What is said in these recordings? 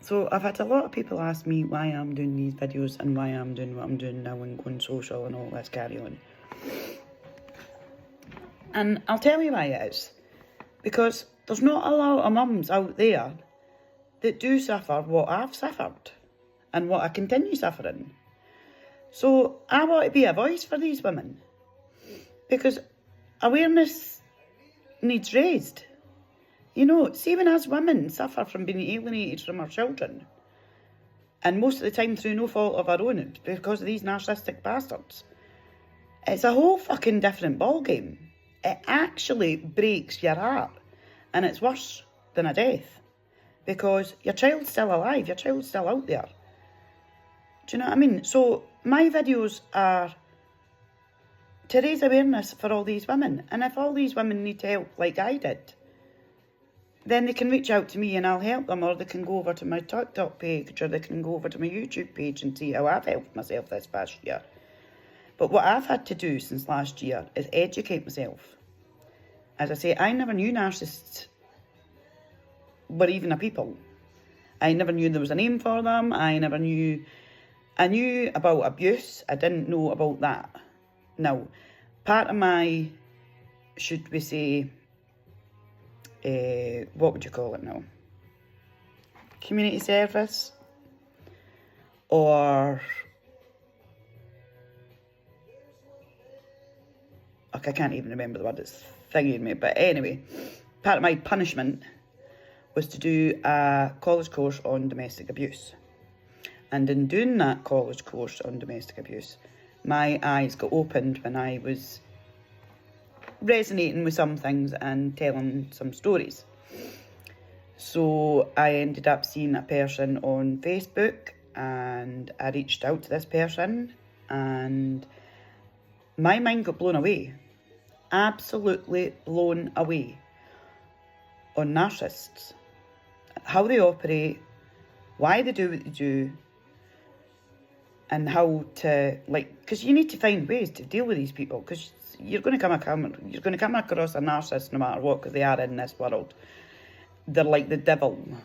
So I've had a lot of people ask me why I'm doing these videos and why I'm doing what I'm doing now and going social and all this carry on. And I'll tell you why it is. Because there's not a lot of mums out there that do suffer what I've suffered and what I continue suffering. So I want to be a voice for these women. Because awareness needs raised. You know, see when us women suffer from being alienated from our children, and most of the time through no fault of our own, it's because of these narcissistic bastards, it's a whole fucking different ballgame. It actually breaks your heart, and it's worse than a death, because your child's still alive, your child's still out there. Do you know what I mean? So my videos are to raise awareness for all these women, and if all these women need help like I did, then they can reach out to me and I'll help them, or they can go over to my TikTok page, or they can go over to my YouTube page and see how I've helped myself this past year. But what I've had to do since last year is educate myself. As I say, I never knew narcissists were even a people. I never knew there was a name for them. I knew about abuse. I didn't know about that. Now, part of my, should we say, what would you call it now? Community service? Or, okay, I can't even remember the word it's thinking me, but anyway, part of my punishment was to do a college course on domestic abuse. And in doing that college course on domestic abuse, my eyes got opened when I was resonating with some things and telling some stories. So I ended up seeing a person on Facebook, and I reached out to this person, and my mind got blown away. Absolutely blown away on narcissists. How they operate, why they do what they do, and how to, because you need to find ways to deal with these people, because you're going to come across a narcissist no matter what, because they are in this world. They're like the devil. Do you know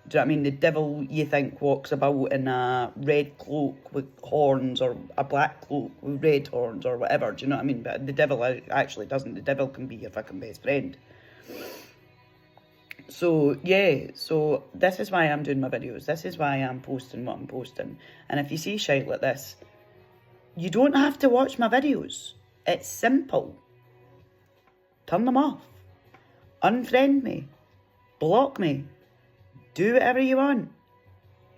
what I mean? The devil, you think, walks about in a red cloak with horns, or a black cloak with red horns, or whatever. Do you know what I mean? But the devil actually doesn't. The devil can be your fucking best friend. So, yeah, so this is why I'm doing my videos. This is why I'm posting what I'm posting. And if you see shit like this, you don't have to watch my videos. It's simple. Turn them off. Unfriend me. Block me. Do whatever you want.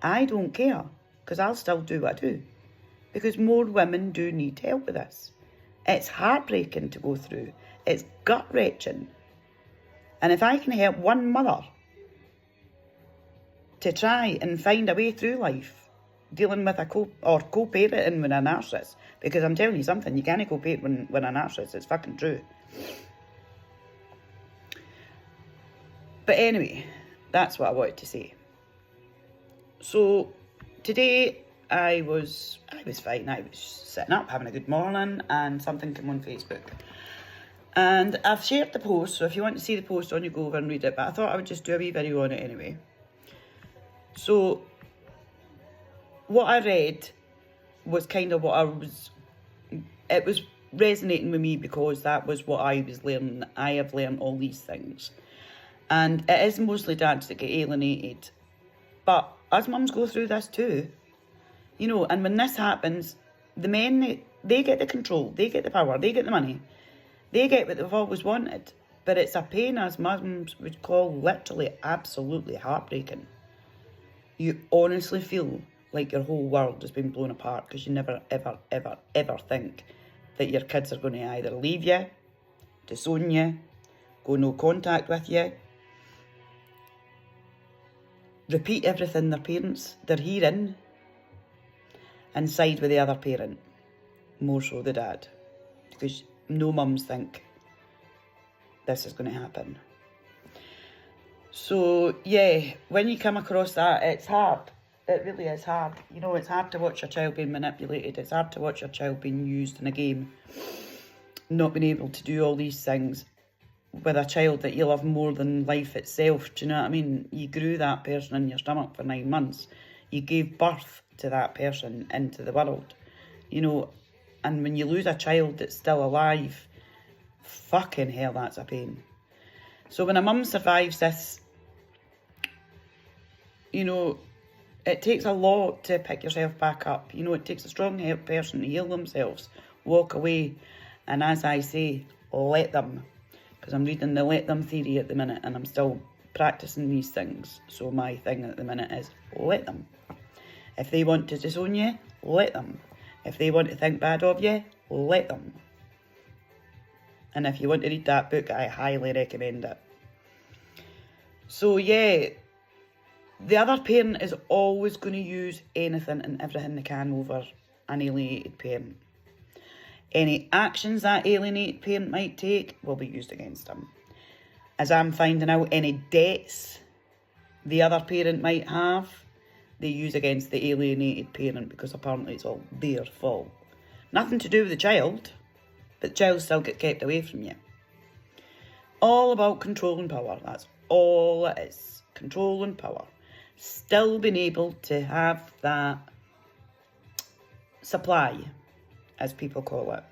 I don't care, because I'll still do what I do. Because more women do need help with this. It's heartbreaking to go through. It's gut-wrenching. And if I can help one mother to try and find a way through life, dealing with co-parenting with a narcissist, because I'm telling you something, you can't co-parent with a narcissist, it's fucking true. But anyway, that's what I wanted to say. So today I was fine. I was sitting up, having a good morning, and something came on Facebook. And I've shared the post, so if you want to see the post on, you go over and read it. But I thought I would just do a wee video on it anyway. So what I read was kind of it was resonating with me, because that was what I was learning. I have learned all these things. And it is mostly dads that get alienated. But us mums go through this too. You know, and when this happens, the men, they get the control, they get the power, they get the money. They get what they've always wanted. But it's a pain as mums would call literally absolutely heartbreaking. You honestly feel like your whole world has been blown apart, because you never, ever, ever, ever think that your kids are going to either leave you, disown you, go no contact with you, repeat everything their parents, they're hearing, and side with the other parent, more so the dad. Because no mums think this is going to happen. So, yeah, when you come across that, it's hard. It really is hard. You know, it's hard to watch your child being manipulated. It's hard to watch your child being used in a game, not being able to do all these things. with a child that you love more than life itself. Do you know what I mean? You grew that person in your stomach for 9 months. You gave birth to that person into the world. You know, and when you lose a child that's still alive, fucking hell, that's a pain. So when a mum survives this, you know, it takes a lot to pick yourself back up. You know, it takes a strong person to heal themselves, walk away, and as I say, let them. Because I'm reading the let them theory at the minute, and I'm still practicing these things. So my thing at the minute is let them. If they want to disown you, let them. If they want to think bad of you, let them. And if you want to read that book, I highly recommend it. So yeah, the other parent is always going to use anything and everything they can over an alienated parent. Any actions that alienated parent might take will be used against them. As I'm finding out, any debts the other parent might have, they use against the alienated parent because apparently it's all their fault. Nothing to do with the child, but the child still gets kept away from you. All about control and power, that's all it is. Control and power. Still being able to have that supply, as people call it.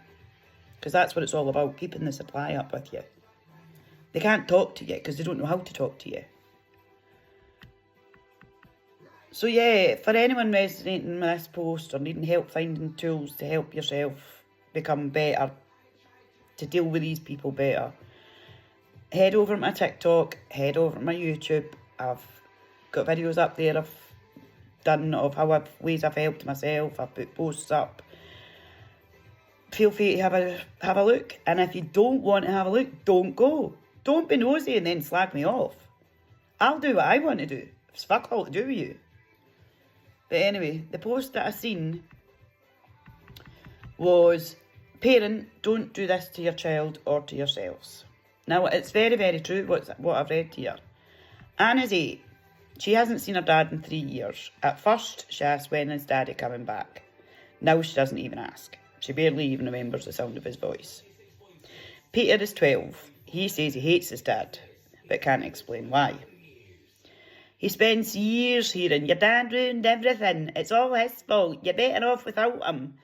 Because that's what it's all about, keeping the supply up with you. They can't talk to you because they don't know how to talk to you. So yeah, for anyone resonating with this post or needing help finding tools to help yourself become better, to deal with these people better, head over to my TikTok, head over to my YouTube. I've got videos up there I've done of ways I've helped myself. I've put posts up. Feel free to have a look. And if you don't want to have a look, don't go. Don't be nosy and then slag me off. I'll do what I want to do. It's fuck all to do with you. But anyway, the post that I seen was, parent, don't do this to your child or to yourselves. Now, it's very, very true what I've read here. Anna's 8. She hasn't seen her dad in 3 years. At first, she asked when is daddy coming back. Now she doesn't even ask. She barely even remembers the sound of his voice. Peter is 12. He says he hates his dad, but can't explain why. He spends years hearing, your dad ruined everything. It's all his fault. You're better off without him.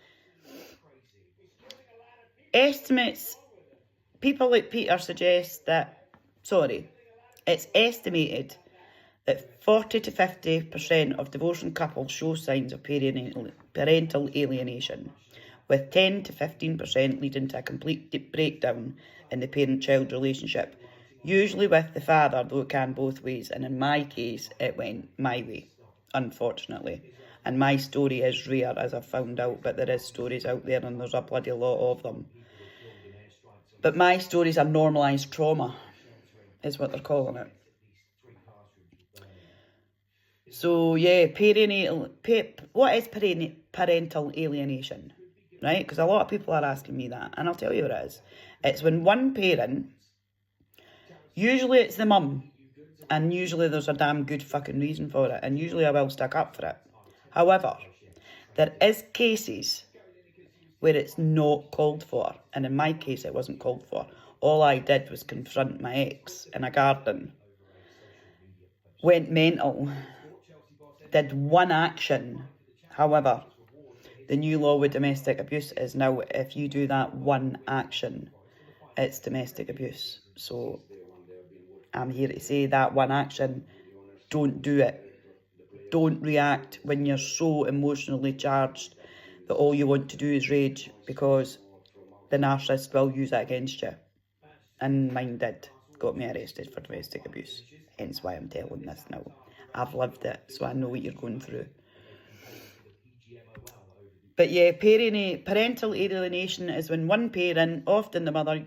Estimates, people like Peter suggest that, it's estimated that 40 to 50% of divorcing couples show signs of parental alienation, with 10 to 15% leading to a complete breakdown in the parent-child relationship, usually with the father, though it can both ways, and in my case, it went my way, unfortunately. And my story is rare, as I've found out, but there is stories out there, and there's a bloody lot of them. But my stories are normalised trauma, is what they're calling it. So, yeah, what is parental alienation? Right? Because a lot of people are asking me that, and I'll tell you what it is. It's when one parent, usually it's the mum, and usually there's a damn good fucking reason for it, and usually I will stick up for it. However, there is cases where it's not called for, and in my case it wasn't called for. All I did was confront my ex in a garden, went mental, did one action. However, the new law with domestic abuse is now, if you do that one action, it's domestic abuse. So I'm here to say that one action, don't do it. Don't react when you're so emotionally charged that all you want to do is rage, because the narcissist will use it against you. And mine did. Got me arrested for domestic abuse. Hence why I'm telling this now. I've lived it, so I know what you're going through. But yeah, parental alienation is when one parent, often the mother,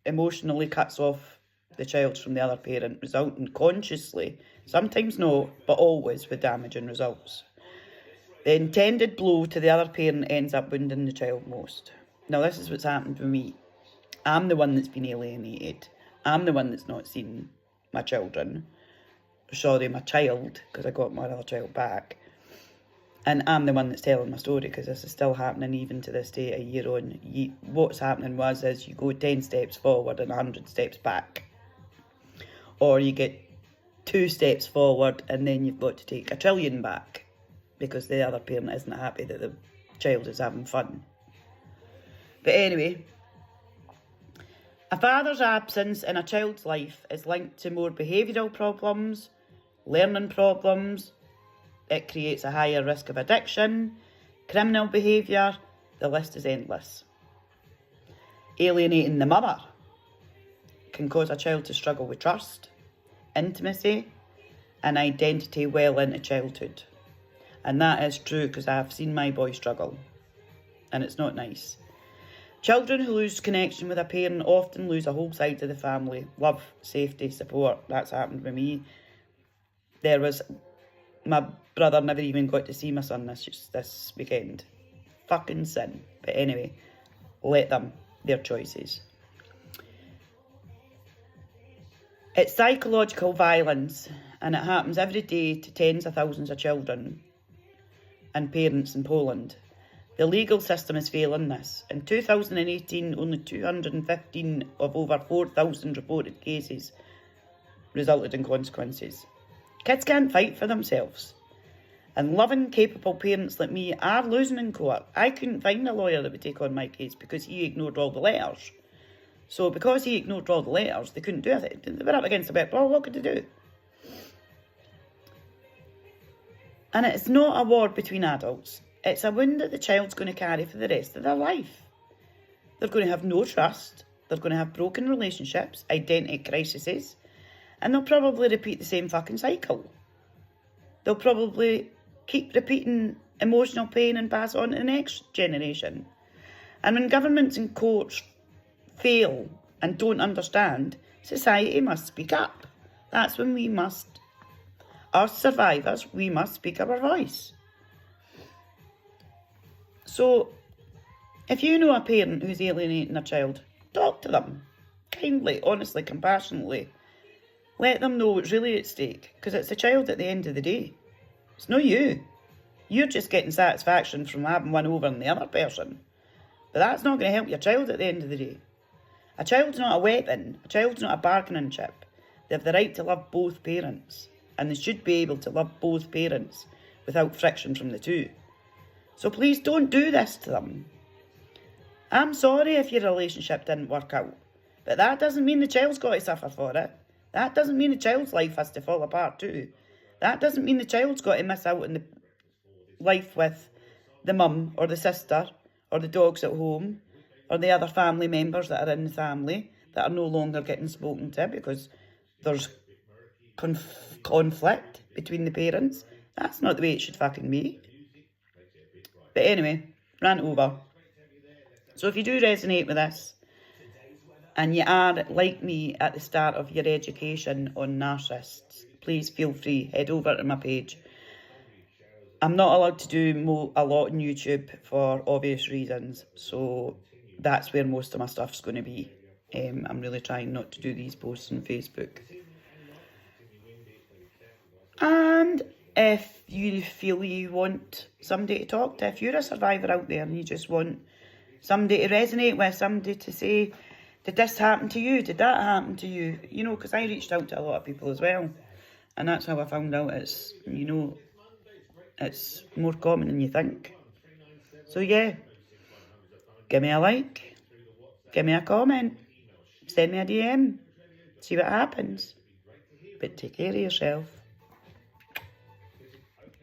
emotionally cuts off the child from the other parent, resulting consciously, sometimes no, but always with damaging results. The intended blow to the other parent ends up wounding the child most. Now, this is what's happened with me. I'm the one that's been alienated. I'm the one that's not seen my children. My child, because I got my other child back. And I'm the one that's telling my story because this is still happening even to this day, a year on. What's happening is you go 10 steps forward and 100 steps back. Or you get 2 steps forward and then you've got to take 1 trillion back because the other parent isn't happy that the child is having fun. But anyway, a father's absence in a child's life is linked to more behavioural problems, learning problems. It creates a higher risk of addiction, criminal behaviour. The list is endless. Alienating the mother can cause a child to struggle with trust, intimacy, and identity well into childhood. And that is true because I've seen my boy struggle. And it's not nice. Children who lose connection with a parent often lose a whole side of the family. Love, safety, support. That's happened with me. My brother never even got to see my son this weekend. Fucking sin. But anyway, let them. Their choices. It's psychological violence, and it happens every day to tens of thousands of children and parents in Poland. The legal system is failing this. In 2018, only 215 of over 4,000 reported cases resulted in consequences. Kids can't fight for themselves. And loving, capable parents like me are losing in court. I couldn't find a lawyer that would take on my case because he ignored all the letters. So because he ignored all the letters, they couldn't do anything. They were up against a bit. Well, what could they do? And it's not a war between adults. It's a wound that the child's going to carry for the rest of their life. They're going to have no trust. They're going to have broken relationships, identity crises, and they'll probably repeat the same fucking cycle. They'll probably keep repeating emotional pain and pass on to the next generation. And when governments and courts fail and don't understand, society must speak up. That's when we must, as survivors, we must speak our voice. So, if you know a parent who's alienating a child, talk to them. Kindly, honestly, compassionately. Let them know what's really at stake, because it's the child at the end of the day. It's not you. You're just getting satisfaction from having one over on the other person. But that's not going to help your child at the end of the day. A child's not a weapon. A child's not a bargaining chip. They have the right to love both parents. And they should be able to love both parents without friction from the two. So please don't do this to them. I'm sorry if your relationship didn't work out. But that doesn't mean the child's got to suffer for it. That doesn't mean the child's life has to fall apart too. That doesn't mean the child's got to miss out on the life with the mum or the sister or the dogs at home or the other family members that are in the family that are no longer getting spoken to because there's conflict between the parents. That's not the way it should fucking be. But anyway, rant over. So if you do resonate with this, and you are, like me, at the start of your education on narcissists, please feel free, head over to my page. I'm not allowed to do a lot on YouTube for obvious reasons, so that's where most of my stuff's going to be. I'm really trying not to do these posts on Facebook. And if you feel you want somebody to talk to, if you're a survivor out there and you just want somebody to resonate with, somebody to say, did this happen to you? Did that happen to you? You know, because I reached out to a lot of people as well. And that's how I found out it's, you know, it's more common than you think. So yeah, give me a like, give me a comment, send me a DM, see what happens. But take care of yourself.